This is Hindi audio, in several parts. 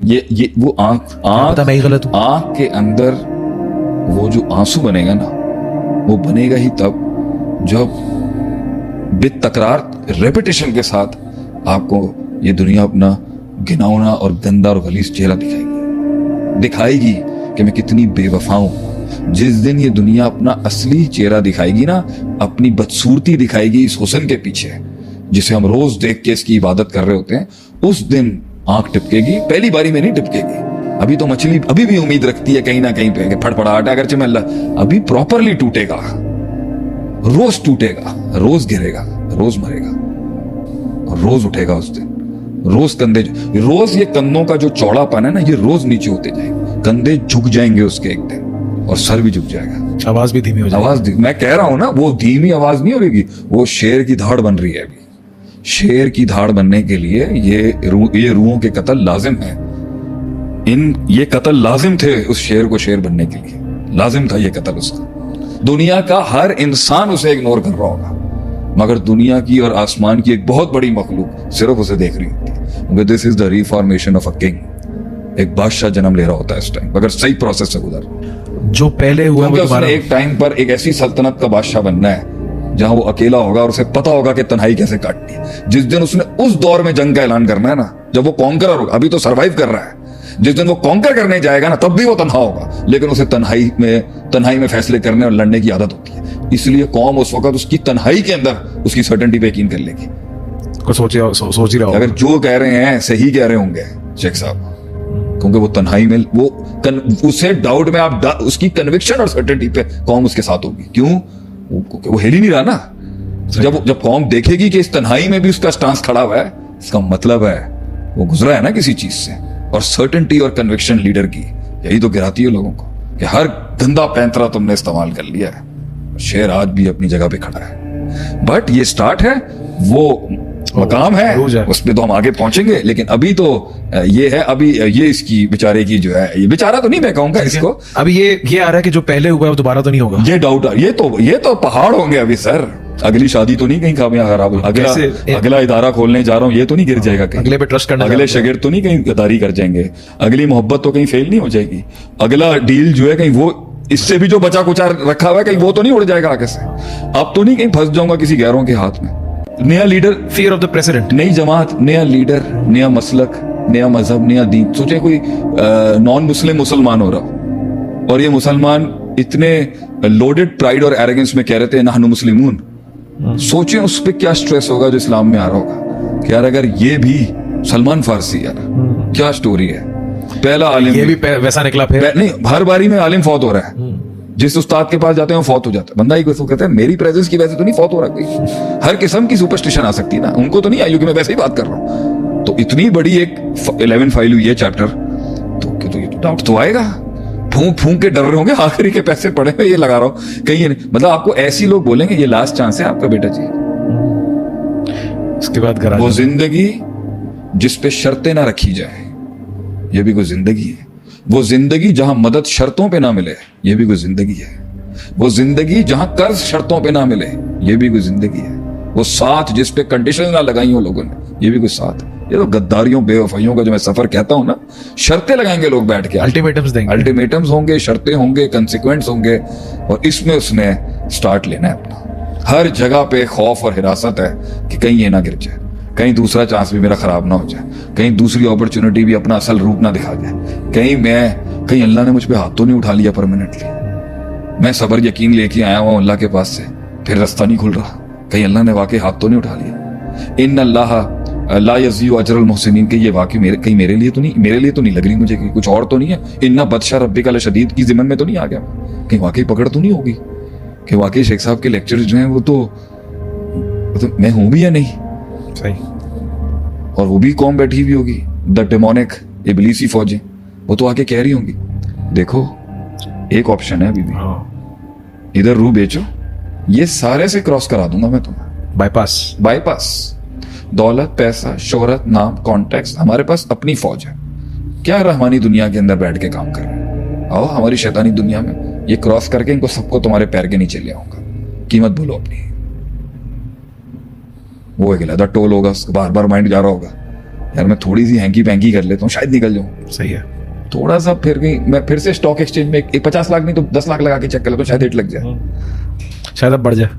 ये वो आंख के अंदर वो जो आंसू बनेगा ना, वो बनेगा ही तब जब बेतकरार रेपिटेशन के साथ आपको ये दुनिया अपना घिनौना और गंदा और गलीज चेहरा दिखाएगी कि मैं कितनी बेवफा हूं। जिस दिन ये दुनिया अपना असली चेहरा दिखाएगी ना, अपनी बदसूरती दिखाएगी इस हुस्न के पीछे जिसे हम रोज देख के इसकी इबादत कर रहे होते हैं, उस दिन आंख टिपकेगी। पहली बारी में नहीं टिपकेगी। अभी तो मछली अभी भी उम्मीद रखती है कहीं ना कहीं पे फटफड़ाहट, अगर चमल्ला अभी प्रॉपरली टूटेगा, रोज टूटेगा, रोज गिरेगा, रोज मरेगा और रोज उठेगा उस दिन। रोज कंधे, रोज ये कंधों का जो चौड़ापन है ना, ये रोज नीचे होते जाएंगे, कंधे झुक जाएंगे उसके एक दिन, और सर भी झुक जाएगा, आवाज भी धीमी हो जाएगी। मैं कह रहा हूं ना, वो धीमी आवाज नहीं होगी, वो शेर की धाड़ बन रही है अभी। शेर की धाड़ बनने के लिए ये रूहों के कत्ल लाजिम है। ये कत्ल लाजिम थे उस शेर को शेर बनने के लिए, लाजिम था ये कत्ल उसका। दुनिया का हर इंसान उसे इग्नोर कर रहा होगा, मगर दुनिया की और आसमान की एक बहुत बड़ी मखलूक सिर्फ उसे देख रही होती है। This is the reformation of a king. एक बादशाह जन्म ले रहा होता है इस टाइम, अगर सही प्रोसेस से गुजर जो पहले हुआ, उसने एक टाइम पर एक ऐसी सल्तनत का बादशाह बनना है जहां वो अकेला होगा और उसे पता होगा कि तन्हाई कैसे काटनी है। जिस दिन उसने उस दौर में जंग का ऐलान करना है ना, जब वो कॉन्करर होगा, अभी तो सर्वाइव कर रहा है, जिस दिन वो कॉन्कर करने जाएगा ना, तब भी वो तन्हा होगा, लेकिन उसे तन्हाई में फैसले करने और लड़ने की आदत होती है। इसलिए कौम उस वक्त उसकी तन्हाई के अंदर उसकी सर्टेनिटी पे यकीन कर लेगी। सोच ही रहा अगर जो कह रहे हैं सही कह रहे होंगे शेख साहब, क्योंकि वो तन्हाई में उसे डाउट में आप उसकी कन्विक्शन और सर्टेनिटी पे कौम उसके साथ होगी। क्यों? वो हिल ही नहीं रहा ना। जब कौम देखेगी कि इस तन्हाई में भी उसका स्टांस खड़ा हुआ है, इसका मतलब है वो गुजरा है ना किसी चीज से। और सर्टेनिटी और कन्विक्शन लीडर की यही तो गिराती है लोगों को कि हर गंदा पैंतरा तुमने इस्तेमाल कर लिया है। शेर आज भी अपनी जगह पे खड़ा है, बट ये स्टार्ट है, वो मकाम है, उसमें तो हम आगे पहुंचेंगे। लेकिन अभी तो ये है, अभी ये इसकी बेचारे की जो है, ये बेचारा तो नहीं मैं कहूंगा इसको, अभी ये आ रहा है कि जो पहले हुआ है वो दोबारा तो नहीं होगा। ये डाउट, ये तो पहाड़ होंगे अभी सर। अगली शादी तो नहीं कहीं खराब, अगला इदारा खोलने जा रहा हूँ ये तो नहीं गिर जाएगा कहीं, अगले पे ट्रस्ट करना, अगले शागिर्द तो नहीं कहीं गद्दारी कर जाएंगे, अगली मोहब्बत तो कहीं फेल नहीं हो जाएगी, अगला डील जो है कहीं वो इससे भी जो बचा कुचा रखा हुआ है कहीं वो तो नहीं उड़ जाएगा आगे से। अब तो नहीं कहीं फंस जाऊंगा किसी गैरों के हाथ में। नया leader, fear of the president, नई जमात, नया लीडर, नया मसलक, नया मजहब, नया दीन। सोचे कोई नॉन मुस्लिम मुसलमान हो रहा और ये मुसलमान इतने लोडेड प्राइड और एरोगेंस में कह रहे थे नहनु मुस्लिमून। सोचे उस पर क्या स्ट्रेस होगा जो इस्लाम में आ रहा होगा कि यार अगर ये भी सलमान फारसी, यार क्या स्टोरी है। पहला आलिम, ये भी वैसा निकला फिर नहीं, हर बारी में आलिम फौत हो रहा है। जिस उस्ताद के पास जाते हैं फौत हो जाता है बंदा। ही कहता है मेरी प्रेजेंस की वजह से तो नहीं फौत हो रहा कोई। हर किस्म की सुपरस्टिशन आ सकती है ना, उनको तो नहीं आई, क्योंकि मैं वैसे ही बात कर रहा हूँ। तो इतनी बड़ी एक 11 फाइल हुई है चैप्टर, तो ये डाउट तो आएगा। फूंक के डर रहे होंगे, आखिरी के पैसे पड़े हुए, ये लगा रहा हूं कहीं नहीं। मतलब आपको ऐसी लोग बोलेंगे ये लास्ट चांस है आपका बेटा जी। इसके बाद वो जिंदगी जिस पे शर्तें ना रखी जाए, ये भी कोई जिंदगी है। वो जिंदगी जहां मदद शर्तों पे ना मिले, ये भी कोई जिंदगी है। वो जिंदगी जहां कर्ज शर्तों पे ना मिले, ये भी कोई जिंदगी है। वो साथ जिस पे कंडीशन ना लगाई हो लोगों ने, ये भी कोई साथ है। ये तो गद्दारियों बेवफाइयों का जो मैं सफर कहता हूं ना, शर्तें लगाएंगे लोग बैठ के, अल्टीमेटम्स देंगे, अल्टीमेटम्स होंगे, शर्तें होंगे, कंसिक्वेंस होंगे, और इसमें उसने स्टार्ट लेना है अपना। हर जगह पे खौफ और हिरासत है कि कहीं ये ना गिर जाए, कहीं दूसरा चांस भी मेरा खराब ना हो जाए, कहीं दूसरी अपॉर्चुनिटी भी अपना असल रूप ना दिखा जाए, कहीं अल्लाह ने मुझ पे हाथ तो नहीं उठा लिया परमानेंटली। मैं सबर यकीन लेके आया हुआ अल्लाह के पास से, फिर रास्ता नहीं खुल रहा, कहीं अल्लाह ने वाकई हाथ तो नहीं उठा लिया। इन्ना अल्लाह ला यज़ीउ अजरल मुहसिनीन, के ये वाकई कहीं मेरे लिए तो नहीं लग रही मुझे कि कुछ और तो नहीं है। इन्ना बदशा रब्बिका लशदीद की जिम्मन में तो नहीं आ गया, कहीं वाकई पकड़ तो नहीं होगी कि वाकई शेख साहब के लेक्चर जो हैं वो तो मैं हूं भी या नहीं। सही। और वो भी कौम बैठी हुई होगी, द डेमोनिक इब्लीसी फौजें, वो तो आके कह रही होंगी देखो एक ऑप्शन है अभी भी, इधर रू बेचो, ये सारे से क्रॉस करा दूंगा मैं तुम्हें। बाईपास दौलत, पैसा, शोहरत, नाम, कॉन्टैक्ट्स, हमारे पास अपनी फौज है। क्या रहमानी दुनिया के अंदर बैठ के काम कर रहे हैं, आओ हमारी शैतानी दुनिया में ये क्रॉस करके इनको सबको तुम्हारे पैर के नीचे ले आऊंगा। कीमत बोलो अपनी, वो एक अलग टोल होगा, बार बार माइंड जा रहा होगा यार मैं थोड़ी सी हैंकी पैंकी कर लेता हूँ, शायद निकल जाऊँ। सही है। थोड़ा सा फिर कहीं मैं फिर से स्टॉक एक्सचेंज में एक 50 लाख नहीं तो 10 लाख लगा के चेक कर लेता हूँ, शायद हिट लग जाए। शायद अब बढ़ जाए।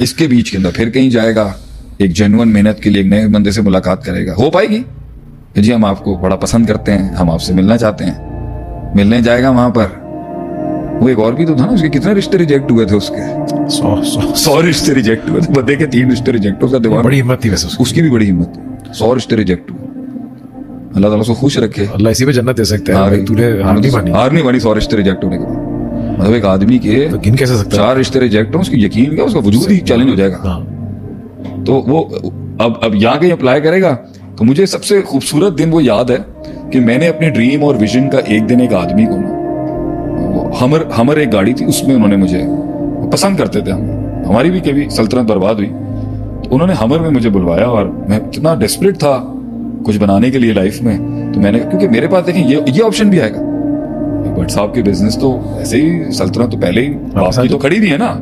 इसके बीच के अंदर फिर कहीं जाएगा, एक जेन्युइन मेहनत के लिए एक नए बंदे से मुलाकात करेगा, हो पाएगी कि जी हम आपको बड़ा पसंद करते हैं, हम आपसे मिलना चाहते हैं, मिलने जाएगा वहां पर। वो एक और भी तो था ना, उसके कितने रिश्ते रिजेक्ट हुए थे, उसके 100 रिश्ते रिजेक्ट हुए थे, बंदे के 3 रिश्ते रिजेक्ट, उसका दिमाग, बड़ी हिम्मत थी वैसे उसकी भी बड़ी हिम्मत थी। 100 रिश्ते रिजेक्ट हुए। अल्लाह ताला उसको खुश रखे, अल्लाह इसी पे जन्नत दे सकता है। भाई तूने हार नहीं मानी। हार नहीं मानी 100 रिश्ते रिजेक्ट होने के बाद। मतलब एक आदमी के तो गिन कैसे सकता है? 4 रिश्ते रिजेक्ट हो, उसकी यकीन क्या, उसका वजूद ही चैलेंज हो जाएगा। हाँ। तो वो अब यहाँ कहीं अप्लाई करेगा तो मुझे सबसे खूबसूरत दिन वो याद है कि मैंने अपने ड्रीम और विजन का एक दिन एक आदमी को ना, हमर एक गाड़ी थी, उसमें उन्होंने मुझे पसंद करते थे, हम हमारी भी कभी सल्तनत बर्बाद हुई तो उन्होंने हमर में मुझे बुलवाया और मैं इतना डेस्परेट था कुछ बनाने के लिए लाइफ में। तो मैंने, क्योंकि मेरे पास देखें ये ऑप्शन भी आएगा, बट साहब की बिजनेस तो ऐसे ही, सल्तनत तो पहले ही बाप की तो खड़ी थी है ना,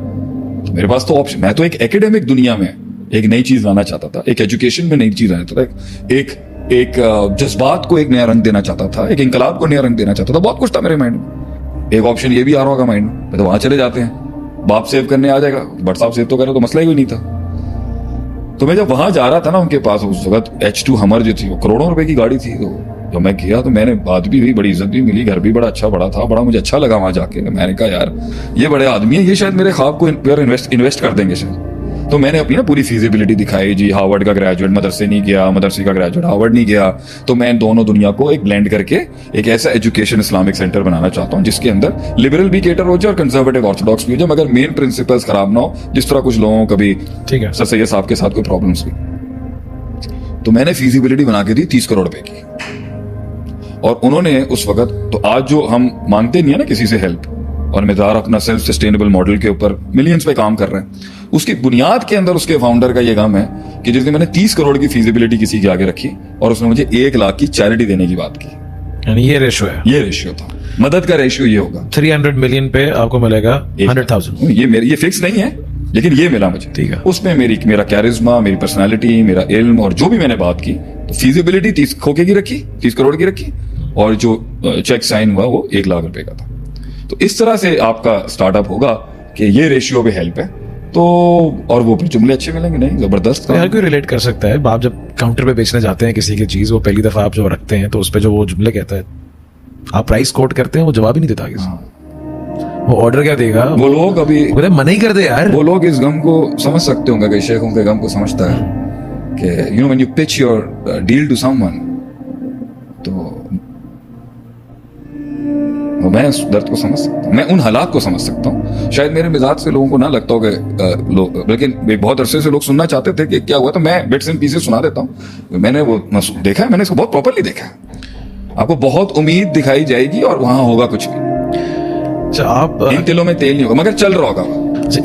तो मेरे पास तो ऑप्शन, मैं तो एक एकेडमिक दुनिया में एक नई चीज लाना चाहता था, एक एजुकेशन में नई चीज लाना चाहता था, एक जज्बात को एक नया रंग देना चाहता था, एक इंकलाब को नया रंग देना चाहता था, बहुत कुछ था मेरे माइंड में। एक ऑप्शन ये भी आ रहा होगा माइंड में, तो वहां चले जाते हैं, बाप सेव करने आ जाएगा, बट साहब सेव तो करे तो मसला ही कोई नहीं था। तो मैं जब वहां जा रहा था ना उनके पास, उस वक्त H2 हमर जो थी वो करोड़ों रुपए की गाड़ी थी, तो जब मैं गया तो मैंने बात भी हुई, बड़ी इज्जत भी मिली, घर भी बड़ा अच्छा बड़ा था, बड़ा मुझे अच्छा लगा वहां जाके। मैंने कहा यार ये बड़े आदमी है, ये शायद मेरे ख्वाब को इन्वेस्ट कर देंगे शायद। तो मैंने अपनी ना पूरी फीजिबिलिटी दिखाई, जी हार्वर्ड का ग्रेजुएट, मदरसे नहीं गया, मदरसे का ग्रेजुएट, हार्वर्ड नहीं गया, तो मैं दोनों दुनिया को एक ब्लेंड करके एक ऐसा एजुकेशन इस्लामिक सेंटर बनाना चाहता हूँ जिसके अंदर लिबरल भी केटर हो जाए और कंजर्वेटिव ऑर्थोडॉक्स भी हो जाए, मगर मेन प्रिंसिपल्स खराब ना हो, जिस तरह कुछ लोगों को कभी ठीक है सर सैयद साहब के साथ कोई प्रॉब्लम्स हुई। तो मैंने फीजिबिलिटी बना के दी 30 करोड़ रुपए की, और उन्होंने उस वक्त, तो आज जो हम मांगते नहीं है ना किसी से हेल्प, और मज़ार अपना सेल्फ सस्टेनेबल मॉडल के ऊपर मिलियंस पे काम कर रहे हैं, उसकी बुनियाद के अंदर उसके फाउंडर का ये काम है कि जिस दिन मैंने 30 करोड़ की फीजिबिलिटी किसी के आगे रखी और उसने मुझे 1 लाख की चैरिटी देने की बात की, यानी ये रेशो है, ये रेशियो था, मदद का रेशियो ये होगा। 300 मिलियन पे आपको मिलेगा 100,000। ये फिक्स नहीं है, लेकिन ये मिला मुझे। ठीक है। उसमें मेरा कैरिज्मा, मेरी पर्सनालिटी, मेरा इल्म और जो भी मैंने बात की, तो फीजिबिलिटी 30 खोके की रखी, 30 करोड़ की रखी, और जो चेक साइन हुआ वो 1 लाख रुपए का था। तो इस तरह से आपका स्टार्टअप होगा कि ये रेशियो पे हेल्प है, तो और वो फिर जुमले अच्छे मिलेंगे, नहीं जबरदस्त। तो हर कोई रिलेट कर सकता है। आप जब काउंटर पे बेचने जाते हैं किसी की चीज, वो पहली दफा आप जो रखते हैं तो उस पे जो वो जुमले कहता है, आप प्राइस कोट करते हैं, वो जवाब ही नहीं देता किसी, वो ऑर्डर क्या देगा, वो लोग अभी मना ही कर दे यार। वो लोग इस गम को समझ सकते होंगे कि शेख उनके गम को समझता है कि you know when you pitch your deal to someone, तो मैं उस दर्द को समझ सकता हूँ, मैं उन हालात को समझ सकता हूँ। शायद मेरे मिजाज से लोगों को ना लगता हो कि लेकिन बहुत अरसे से लोग सुनना चाहते थे कि क्या हुआ, तो मैं बिट्स एंड पीसेस सुना देता हूँ। मैंने वो देखा है, मैंने इसको बहुत प्रॉपर्ली देखा है। आपको बहुत उम्मीद दिखाई जाएगी और वहां होगा कुछ भी, आप इन तिलों में तेल नहीं होगा, मगर चल रहा होगा।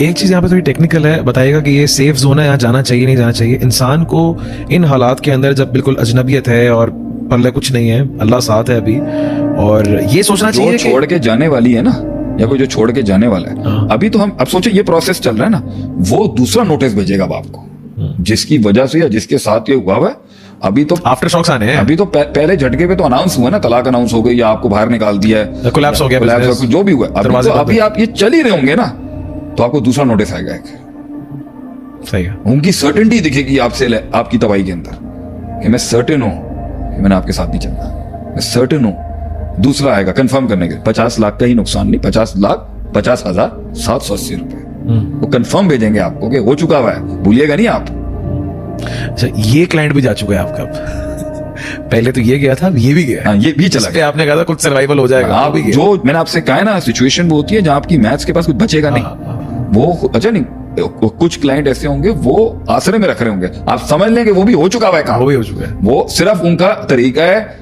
एक चीज यहाँ पे थोड़ी टेक्निकल है, बताइएगा कि ये सेफ जोन है, यहाँ जाना चाहिए नहीं जाना चाहिए। इंसान को इन हालात के अंदर जब बिल्कुल अजनबियत है और पल्ले कुछ नहीं है, अल्लाह साथ है अभी, और ये सोचना चाहिए जो छोड़ के जाने वाली है ना, या कोई जो छोड़ के जाने वाला है, अभी तो हम अब सोचे ये प्रोसेस चल रहा है ना, वो दूसरा नोटिस भेजेगा बाप को, जिसकी वजह से या जिसके साथ ये हुआ है। अभी तो आफ्टर शॉक्स आने हैं। अभी तो पहले झटके पे तो अनाउंस हुआ ना, तलाक अनाउंस हो गई या आपको बाहर निकाल दिया है, कोलैप्स हो गया, कोलैप्स जो भी हुआ, अभी आप ये चल ही रहे होंगे ना, तो आपको दूसरा नोटिस आएगा एक। सही है। उनकी सर्टेनिटी दिखेगी आपसे, आपकी तबाही के अंदर, कि मैं सर्टेन हूं कि मैंने आपके साथ नहीं चलना, मैं सर्टेन हूं। दूसरा आएगा कंफर्म करने के, 50 लाख का ही नुकसान नहीं, 50,50,780 रुपए वो कंफर्म भेजेंगे आपको कि हो चुका हुआ है, भूलिएगा नहीं आप। अच्छा, ये क्लाइंट भी जा चुका है आपका। पहले तो ये गया था, ये भी गया। हाँ, ये भी चला गया। आपने कहा था कुछ सर्वाइवल हो जाएगा, आप भी जो मैंने आपसे कहा है ना, सिचुएशन वो होती है जहां आपकी मैथ्स के पास कुछ बचेगा नहीं, वो अच्छा नहीं, कुछ क्लाइंट ऐसे होंगे वो आसरे में रख रहे होंगे, आप समझ लेंगे वो भी हो चुका है, वो भी हो चुका है, वो सिर्फ उनका तरीका है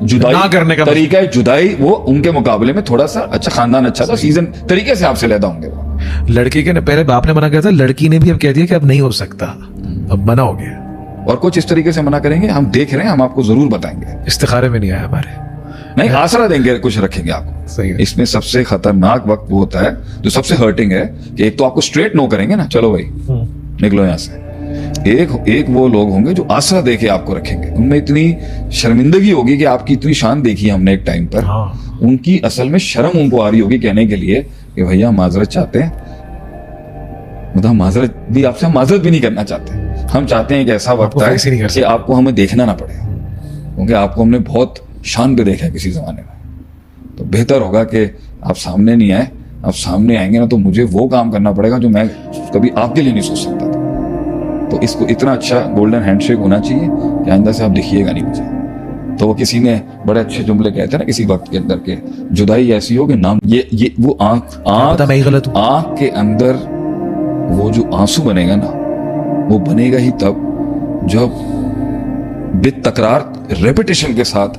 जुदाई ना करने का, तरीका है जुदाई, वो उनके मुकाबले में थोड़ा सा अच्छा खानदान, अच्छा सा सीजन तरीके से आपसे लेता होंगे। लड़के के पहले बाप ने मना किया था, लड़की ने भी अब कह दिया कि अब नहीं हो सकता, अब मना हो गया, और कुछ इस तरीके से मना करेंगे, हम देख रहे हैं, हम आपको जरूर बताएंगे। इस्तिखारे में नहीं आया हमारे, नहीं आसरा देंगे, कुछ रखेंगे आपको। सही है। इसमें सबसे खतरनाक वक्त वो होता है जो सबसे हर्टिंग है, कि एक तो आपको स्ट्रेट नो करेंगे ना, चलो भाई निकलो यहाँ से, एक वो लोग होंगे जो आसरा देके आपको रखेंगे, उनमें इतनी शर्मिंदगी होगी कि आपकी इतनी शान देखी है हमने एक टाइम पर, उनकी असल में शर्म उनको आ रही होगी कहने के लिए कि भैया माजरत चाहते हैं, मतलब माजरत भी आपसे, हम माजरत भी नहीं करना चाहते, हम चाहते हैं कि ऐसा वक्त आए कि आपको हमें देखना ना पड़े, क्योंकि आपको हमने बहुत शान पे देखा है किसी जमाने में। तो बेहतर होगा कि आप सामने नहीं आए, आप सामने आएंगे ना तो मुझे वो काम करना पड़ेगा जो मैं कभी आपके लिए नहीं सोच सकता था। तो इसको इतना अच्छा गोल्डन हैंडशेक होना चाहिए कि आइंदा से आप दिखिएगा नहीं मुझे। तो वो किसी ने बड़े अच्छे जुमले कहते हैं ना किसी वक्त के अंदर के, जुदाई ऐसी हो कि नाम ये वो आंख के अंदर वो जो आंसू बनेगा ना, वो बनेगा ही तब जब बेतकरार रेपिटेशन के साथ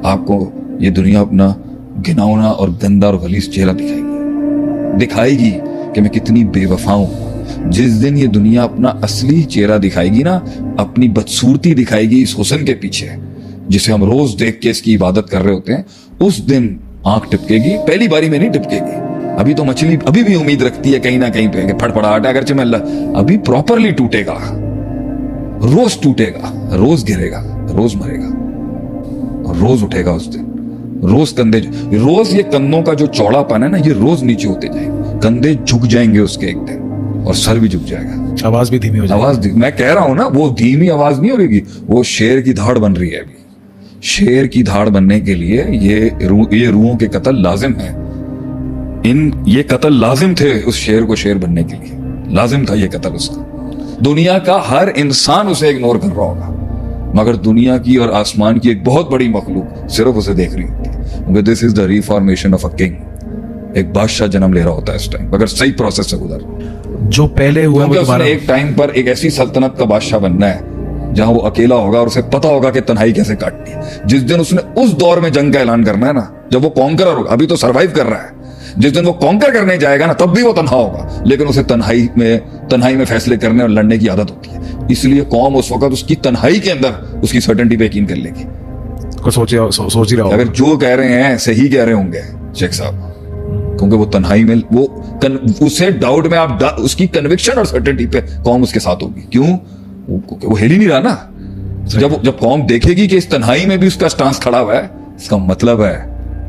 आपको ये दुनिया अपना घिनौना और गंदा और गलीज चेहरा दिखाएगी कि मैं कितनी बेवफा हूं। जिस दिन ये दुनिया अपना असली चेहरा दिखाएगी ना, अपनी बदसूरती दिखाएगी इस हुस्न के पीछे जिसे हम रोज देख के इसकी इबादत कर रहे होते हैं, उस दिन आंख टिपकेगी। पहली बारी में नहीं टिपकेगी। अभी तो मछली अभी भी उम्मीद रखती है कहीं ना कहीं पे फटफड़ाहट है, अगरचे में अभी प्रॉपरली टूटेगा, रोज टूटेगा, रोज गिरेगा, रोज मरेगा और रोज उठेगा उस दिन। रोज कंधे, रोज ये कंधों का जो चौड़ापन है ना, ये रोज नीचे होते जाएंगे, कंधे झुक जाएंगे उसके एक दिन, और सर भी झुक जाएगा, आवाज भी धीमी हो जाएगी। मैं कह रहा हूं ना, वो धीमी आवाज नहीं हो रही, वो शेर की धाड़ बन रही है अभी। शेर की धाड़ बनने के लिए ये रूहों के कत्ल लाजिम है। ये कत्ल लाजिम थे उस शेर को शेर बनने के लिए, लाजिम था ये कत्ल उसका। दुनिया का हर इंसान उसे इग्नोर कर रहा होगा, मगर दुनिया की और आसमान की एक बहुत बड़ी मखलूक सिर्फ उसे देख रही होती है, क्योंकि this is the reformation of a king. एक बादशाह जन्म ले रहा होता है इस टाइम, अगर सही प्रोसेस से गुजर। जो पहले हुआ वो उसने एक टाइम पर एक ऐसी सल्तनत का बादशाह बनना है जहां वो अकेला होगा और उसे पता होगा कि तन्हाई कैसे काटनी है। जिस दिन उसने उस दौर में जंग का ऐलान करना है ना, जब वो कॉन्करर होगा, अभी तो सरवाइव कर रहा है, जिस दिन वो कॉन्कर करने जाएगा ना, तब भी वो तन्हा होगा, लेकिन उसे तन्हाई में फैसले करने और लड़ने की आदत होती है। इसलिए कौम उस वक्त उसकी तन्हाई के अंदर उसकी सर्टेनिटी पे यकीन कर लेगी। सोच ही रहा अगर जो कह रहे हैं सही कह रहे होंगे शेख साहब, क्योंकि वो तन्हाई में उसे डाउट में आप उसकी कन्विक्शन और सर्टेनिटी पे कौम उसके साथ होगी। क्यों? क्योंकि वो हिल ही नहीं रहा ना। जब कौम देखेगी कि इस तन्हाई में भी उसका स्टांस खड़ा हुआ है, इसका मतलब है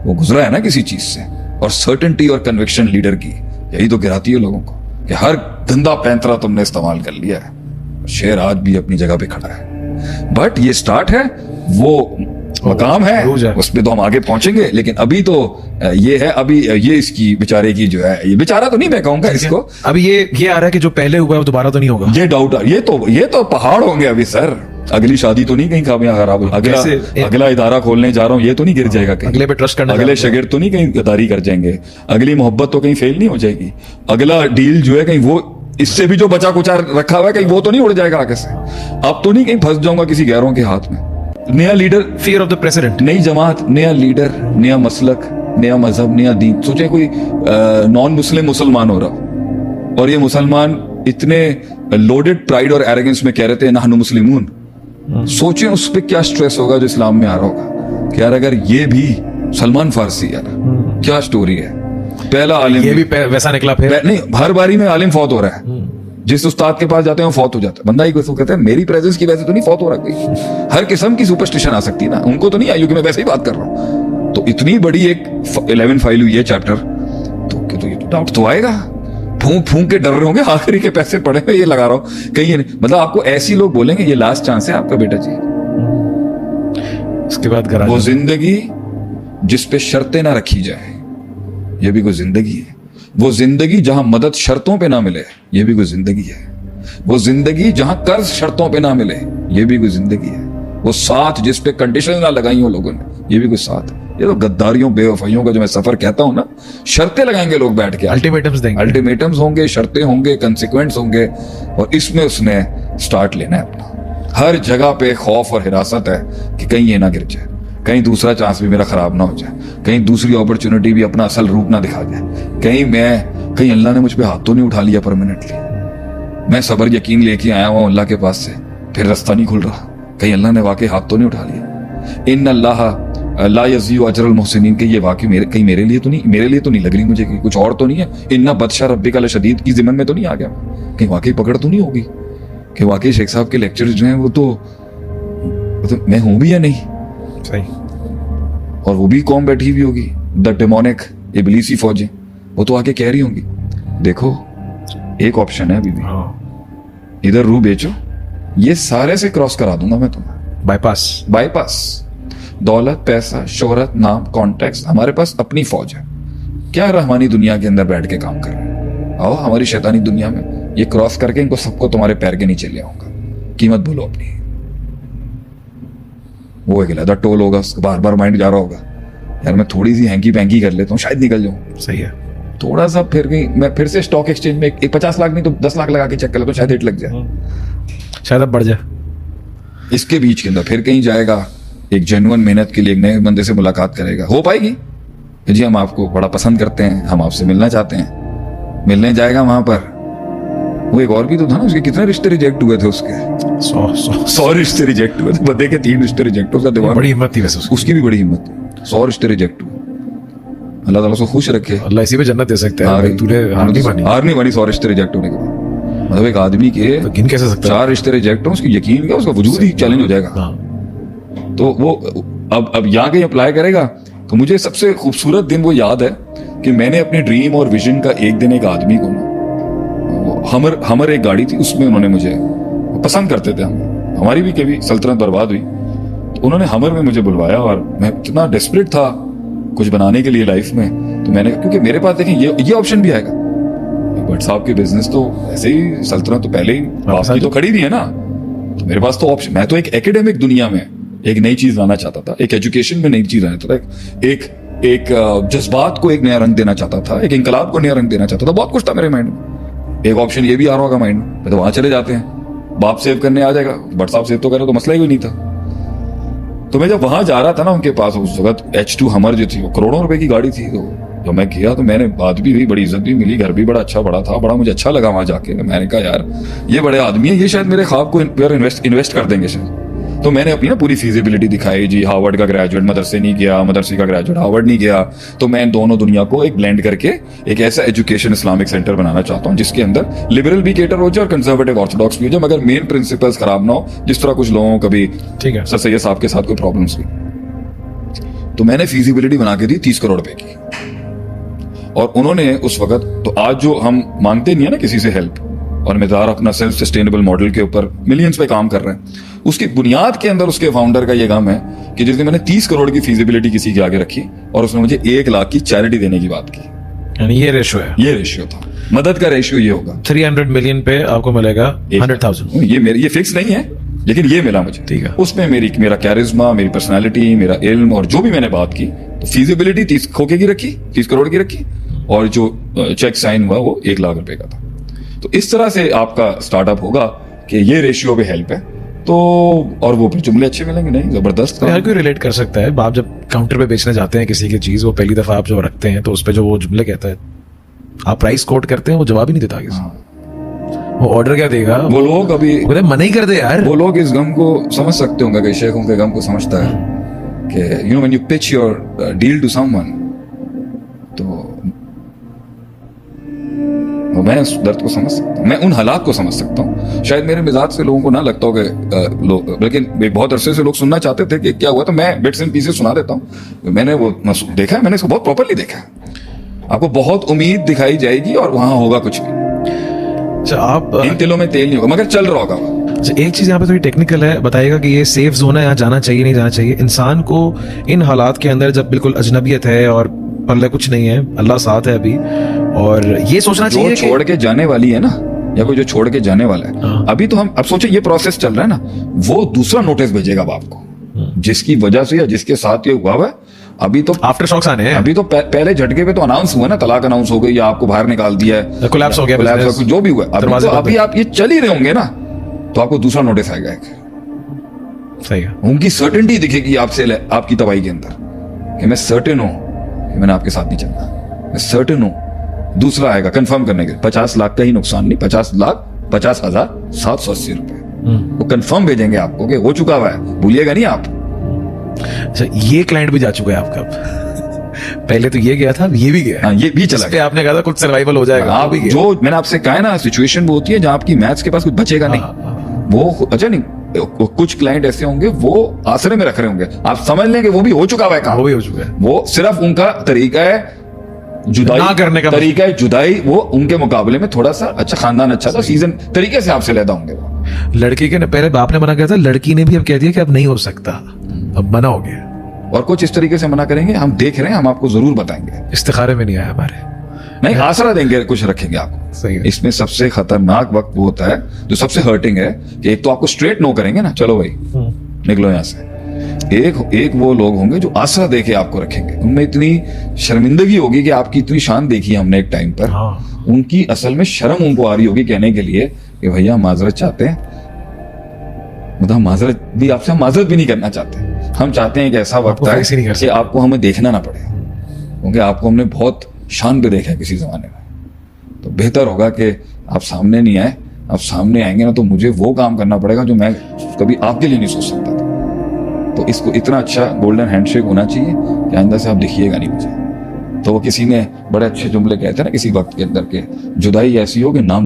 वो गुजरा है ना किसी चीज से। और सर्टेनिटी और कन्विक्शन लीडर की यही तो गिराती है लोगों को कि हर गंदा पैंतरा तुमने इस्तेमाल कर लिया है। शेर आज भी अपनी जगह पे खड़ा है, बट ये स्टार्ट है, वो मकाम है, उस पे तो हम आगे पहुंचेंगे। लेकिन अभी तो ये है, अभी ये इसकी बेचारे की जो है, ये बेचारा तो नहीं मैं कहूंगा इसको, अभी ये आ रहा है कि जो पहले हुआ है वो दोबारा तो नहीं होगा। ये डाउट, ये तो पहाड़ होंगे अभी सर। अगली शादी तो नहीं कहीं कामयाब खराब, अगला इदारा खोलने जा रहा हूँ ये तो नहीं गिर जाएगा कहीं, अगले पे ट्रस्ट करना, अगले शगिर्द तो नहीं कहीं गद्दारी कर जाएंगे, अगली मोहब्बत तो कहीं फेल नहीं हो जाएगी, अगला डील जो है कहीं वो इससे भी जो बचा कुचा रखा हुआ है कहीं वो तो नहीं उड़ जाएगा आगे से। अब तो नहीं कहीं फंस जाऊंगा किसी गैरों के हाथ में। नया leader, fear of the president, नई जमात, नया लीडर, नया मसलक, नया मजहब, नया दीन। सोचे कोई नॉन मुस्लिम मुसलमान हो रहा और ये मुसलमान इतने लोडेड प्राइड और एरोगेंस में कह रहे थे नहनु मुस्लिमून। सोचे उस पर क्या स्ट्रेस होगा जो इस्लाम में आ रहा होगा कि यार अगर ये भी सलमान फारसी, यार क्या स्टोरी है। पहला आलिम, ये भी वैसा निकला फिर नहीं, हर बारी में आलिम फौत हो रहा है। जिस उस्ताद के पास जाते हैं फौत हो जाता है बंदा। ही कोई कहता है मेरी प्रेजेंस की वजह से तो नहीं फौत हो रहा कोई। हर किस्म की सुपरस्टिशन आ सकती है ना, उनको तो नहीं आई, क्योंकि मैं वैसे ही बात कर रहा हूँ। तो इतनी बड़ी एक 11 फाइल हुई है चैप्टर, तो ये डाउट तो आएगा। फूंक के डर रहे होंगे आखिरी के पैसे पड़े हुए, ये लगा रहा हूं कहीं नहीं। मतलब आपको ऐसी लोग बोलेंगे ये लास्ट चांस है आपका बेटा जी। इसके बाद वो जिंदगी जिस पे शर्तें ना रखी जाए, ये भी कोई जिंदगी है। वो जिंदगी जहां मदद शर्तों पे ना मिले, ये भी कोई जिंदगी है। वो जिंदगी जहां कर्ज शर्तों पे ना मिले, ये भी कोई जिंदगी है। वो साथ जिस पे कंडीशन ना लगाई हो लोगों ने, ये भी कोई साथ है। ये तो गद्दारियों बेवफाइयों का जो मैं सफर कहता हूं ना, शर्तें लगाएंगे लोग बैठ के, अल्टीमेटम्स देंगे, अल्टीमेटम्स होंगे, शर्तें होंगे, कंसिक्वेंस होंगे, और इसमें उसने स्टार्ट लेना है अपना। हर जगह पे खौफ और हिरासत है कि कहीं ये ना गिर जाए, कहीं दूसरा चांस भी मेरा खराब ना हो जाए, कहीं दूसरी अपॉर्चुनिटी भी अपना असल रूप ना दिखा जाए, कहीं अल्लाह ने मुझ पे हाथ तो नहीं उठा लिया परमानेंटली। मैं सबर यकीन लेके आया हुआ अल्लाह के पास से, फिर रास्ता नहीं खुल रहा, कहीं अल्लाह ने वाकई हाथ तो नहीं उठा लिया। इन अल्लाह ला यज़ीउ अजरल मुहसिनीन के ये वाकई कहीं मेरे लिए तो नहीं लग रही मुझे कि कुछ और तो नहीं है। इन्ना बदशा रब्बिका लशदीद की ज़िम्मन में तो नहीं आ गया, कहीं वाकई पकड़ तो नहीं होगी कि वाकई शेख साहब के लेक्चर्स जो हैं वो तो मैं हूं भी या नहीं, सही। और वो भी कौम बैठी हुई होगी, द डेमोनिक इबलीसी फौजें, वो तो आके कह रही होंगी देखो एक ऑप्शन है अभी भी, इधर रू बेचो, ये सारे से क्रॉस करा दूंगा मैं तुम्हें, बाईपास। दौलत, पैसा, शोहरत, नाम, कॉन्टैक्ट्स, हमारे पास अपनी फौज है। क्या रहमानी दुनिया के अंदर बैठ के काम कर रहे हैं, आओ हमारी शैतानी दुनिया में ये क्रॉस करके इनको सबको तुम्हारे पैर के नीचे ले आऊंगा, कीमत बोलो अपनी। वो एक अलग टोल होगा, बार बार माइंड जा रहा होगा यार मैं थोड़ी सी हैंकी पैंकी कर लेता हूँ शायद निकल जाऊं, सही है। थोड़ा सा फिर भी मैं फिर से स्टॉक एक्सचेंज में एक 50 लाख नहीं तो 10 लाख लगा के चेक कर लेता हूँ, शायद हिट लग जाए, शायद अब बढ़ जाए। इसके बीच के अंदर फिर कहीं जाएगा, एक जेन्युइन मेहनत के लिए एक नए बंदे से मुलाकात करेगा, हो पाएगी जी हम आपको बड़ा पसंद करते हैं, हम आपसे मिलना चाहते हैं, मिलने जाएगा वहां पर। वो एक और भी तो था ना, उसके कितने रिश्ते रिजेक्ट हुए थे, उसके 100 रिश्ते रिजेक्ट हुए थे, बंदे के 3 रिश्ते रिजेक्ट, उसका दिमाग बड़ी हिम्मत थी वैसे उसकी भी बड़ी हिम्मत थी, 100 रिश्ते रिजेक्ट हुए। अल्लाह ताला उसको खुश रखे, अल्लाह इसी पे जन्नत दे सकता है। तूने हार नहीं मानी 100 रिश्ते रिजेक्ट होने के बाद। मतलब एक आदमी के तो गिन कैसे सकता है? 4 रिश्ते रिजेक्ट हो, उसकी यकीन क्या, उसका वजूद ही चैलेंज हो जाएगा। तो वो अब यहाँ कहीं अप्लाई करेगा तो मुझे सबसे खूबसूरत दिन वो याद है कि मैंने अपने ड्रीम और विजन का एक दिन एक आदमी को ना, हमर एक गाड़ी थी, उसमें उन्होंने मुझे पसंद करते थे, हम हमारी भी कभी सल्तनत बर्बाद हुई तो उन्होंने हमर में मुझे बुलवाया, और मैं इतना डेस्परेट था कुछ बनाने के लिए लाइफ में, तो मैंने, क्योंकि मेरे पास देखें ये ऑप्शन भी आएगा, बट साहब की बिजनेस तो ऐसे ही सल्तनत तो पहले ही बाप की तो खड़ी थी है ना, तो मेरे पास तो ऑप्शन, मैं तो एक एकेडमिक दुनिया में एक नई चीज लाना चाहता था, एक एजुकेशन में नई चीज लाना चाहता था, एक जज्बात को एक नया रंग देना चाहता था, एक इंकलाब को नया रंग देना चाहता था, बहुत कुछ था मेरे माइंड में। एक ऑप्शन ये भी आ रहा होगा माइंड में, तो वहां चले जाते हैं, बाप सेव करने आ जाएगा, बट साहब सेव तो करे तो मसला ही कोई नहीं था। तो मैं जब वहां जा रहा था ना उनके पास, उस वक्त H2 हमर जो थी वो करोड़ों रुपए की गाड़ी थी, तो जब मैं गया तो मैंने बात भी हुई, बड़ी इज्जत भी मिली, घर भी बड़ा अच्छा बड़ा था, बड़ा मुझे अच्छा लगा वहां जाके। मैंने कहा यार ये बड़े आदमी है, ये शायद मेरे ख्वाब को इन्वेस्ट कर देंगे शायद। तो मैंने अपनी ना पूरी फिजिबिलिटी दिखाई जी, हार्वर्ड का ग्रेजुएट, मदरसे नहीं गया, मदरसे का ग्रेजुएट, हार्वर्ड नहीं गया, तो मैं दोनों दुनिया को एक ब्लेंड करके एक ऐसा एजुकेशन इस्लामिक सेंटर बनाना चाहता हूँ जिसके अंदर लिबरल भी केटर हो जाए और कंजर्वेटिव ऑर्थोडॉक्स भी हो जाए, मगर मेन प्रिंसिपल्स खराब ना हो, जिस तरह कुछ लोगों को कभी ठीक है सर सैयद साहब के साथ कोई प्रॉब्लम्स हुई। तो मैंने फिजिबिलिटी बना के दी 30 करोड़ रुपए की, और उन्होंने उस वक्त, तो आज जो हम मांगते नहीं है ना किसी से हेल्प, और मज़दार अपना सेल्फ सस्टेनेबल मॉडल के ऊपर मिलियंस पे काम कर रहे हैं, उसकी बुनियाद के अंदर उसके फाउंडर का ये काम है कि जिस दिन मैंने 30 करोड़ की फिजिबिलिटी किसी के आगे रखी और उसने मुझे 1 लाख की चैरिटी देने की बात की, यानी ये रेशियो है, ये रेशियो था, मदद का रेशियो ये होगा। 300 मिलियन पे आपको मिलेगा 100,000। ये फिक्स नहीं है, लेकिन ये मिला मुझे, ठीक है। उसमें मेरा कैरिज्मा, मेरी पर्सनालिटी, मेरा इल्म, और जो भी मैंने बात की, तो फिजिबिलिटी 30 खोके की रखी, 30 करोड़ की रखी, और जो चेक साइन हुआ वो 1 लाख रुपए का था। तो इस तरह से आपका स्टार्टअप होगा कि ये रेशियो पे हेल्प है, तो और वो फिर जुमले अच्छे मिलेंगे, नहीं जबरदस्त। हर कोई रिलेट कर सकता है। आप जब काउंटर पे बेचने जाते हैं किसी की चीज, वो पहली दफा आप जो रखते हैं तो उस पे जो वो जुमले कहता है, आप प्राइस कोट करते हैं, वो जवाब ही नहीं देता किसी, वो ऑर्डर क्या देगा, वो लोग अभी मना ही कर दे यार। वो लोग इस गम को समझ सकते होंगे कि शेखों के गम को समझता है कि you know when you pitch your deal to someone, तो मैं उस दर्द को समझ सकता हूँ, मैं उन हालात को समझ सकता हूँ। शायद मेरे मिजाज से लोगों को ना लगता हो कि लेकिन बहुत अरसे से लोग सुनना चाहते थे कि क्या हुआ, तो मैं बिट्स एंड पीसेस सुना देता हूँ। मैंने वो देखा है, मैंने इसको बहुत प्रॉपर्ली देखा है। आपको बहुत उम्मीद दिखाई जाएगी और वहां होगा कुछ भी, आप इन तिलों में तेल नहीं होगा, मगर चल रहा होगा। एक चीज यहाँ पे थोड़ी टेक्निकल है, बताइएगा कि ये सेफ जोन है, यहाँ जाना चाहिए नहीं जाना चाहिए। इंसान को इन हालात के अंदर जब बिल्कुल अजनबियत है और पल्ले कुछ नहीं है, अल्लाह साथ है अभी, और ये सोचना चाहिए जो छोड़ के जाने वाली है ना, या कोई जो छोड़ के जाने वाला है, अभी तो हम अब सोचे ये प्रोसेस चल रहा है ना, वो दूसरा नोटिस भेजेगा बाप को, जिसकी वजह से या जिसके साथ ये हुआ है। अभी तो आफ्टर शॉक्स आने हैं, अभी तो पहले झटके पे तो अनाउंस हुआ ना, तलाक अनाउंस हो गई या आपको बाहर निकाल दिया है, कोलैप्स हो गया, जो भी हुआ। अभी आप ये चल ही रहे होंगे ना, तो आपको दूसरा नोटिस आएगा एक, सही है, उनकी सर्टेनिटी दिखेगी आपसे, आपकी तबाही के अंदर, कि मैं सर्टेन हूं कि मैंने आपके साथ नहीं चलना, मैं सर्टेन हूं। दूसरा आएगा कंफर्म करने के, 50 लाख का ही नुकसान नहीं, 50,50,780 रुपए वो कंफर्म भेजेंगे आपको कि हो चुका हुआ है, भूलिएगा नहीं आप। अच्छा, ये क्लाइंट भी जा चुका है आपका पहले तो ये गया था, ये भी गया, हाँ, ये भी चला गया। आपने कहा था कुछ सर्वाइवल हो जाएगा, आप जो मैंने आपसे कहा है ना, सिचुएशन वो होती है जहां आपकी मैथ्स के पास कुछ बचेगा नहीं, वो अच्छा नहीं, कुछ क्लाइंट ऐसे होंगे वो आसरे में रख रहे होंगे, आप समझ लेंगे वो भी हो चुका हुआ है काम, वो भी हो चुका है। वो सिर्फ उनका तरीका है जुदाई ना करने का, तरीका है जुदाई, वो उनके मुकाबले में थोड़ा सा अच्छा खानदान अच्छा था, सीजन तरीके से आपसे लेता होंगे वो। लड़की के पहले बाप ने मना किया था, लड़की ने भी अब कह दिया कि अब नहीं हो सकता, अब मना हो गया। और कुछ इस तरीके से मना करेंगे, हम देख रहे हैं, हम आपको जरूर बताएंगे। इस्तिखारे में नहीं आया हमारे, नहीं आसरा देंगे, कुछ रखेंगे आपको। सही है। इसमें सबसे खतरनाक वक्त वो होता है जो सबसे हर्टिंग है कि एक तो आपको स्ट्रेट नो करेंगे ना, चलो भाई निकलो यहाँ से, एक वो लोग होंगे जो आसरा देके आपको रखेंगे, उनमें इतनी शर्मिंदगी होगी कि आपकी इतनी शान देखी हमने एक टाइम पर, हाँ। उनकी असल में शर्म उनको आ रही होगी कहने के लिए कि भैया माजरत चाहते हैं, मतलब माजरत भी आपसे, हम माजरत भी नहीं करना चाहते, हम चाहते हैं कि ऐसा वक्त आए face ही नहीं कर कि आपको हमें देखना ना पड़े, क्योंकि आपको हमने बहुत शान पे देखा है किसी जमाने में, तो बेहतर होगा कि आप सामने नहीं आए, आप सामने आएंगे ना तो मुझे वो काम करना पड़ेगा जो मैं कभी आपके लिए नहीं सोच सकता था। तो इसको इतना अच्छा गोल्डन हैंडशेक होना चाहिए कि आइंदा से आप दिखिएगा नहीं मुझे। तो वो किसी ने बड़े अच्छे जुमले कहते हैं ना किसी वक्त के अंदर के, जुदाई ऐसी हो कि नाम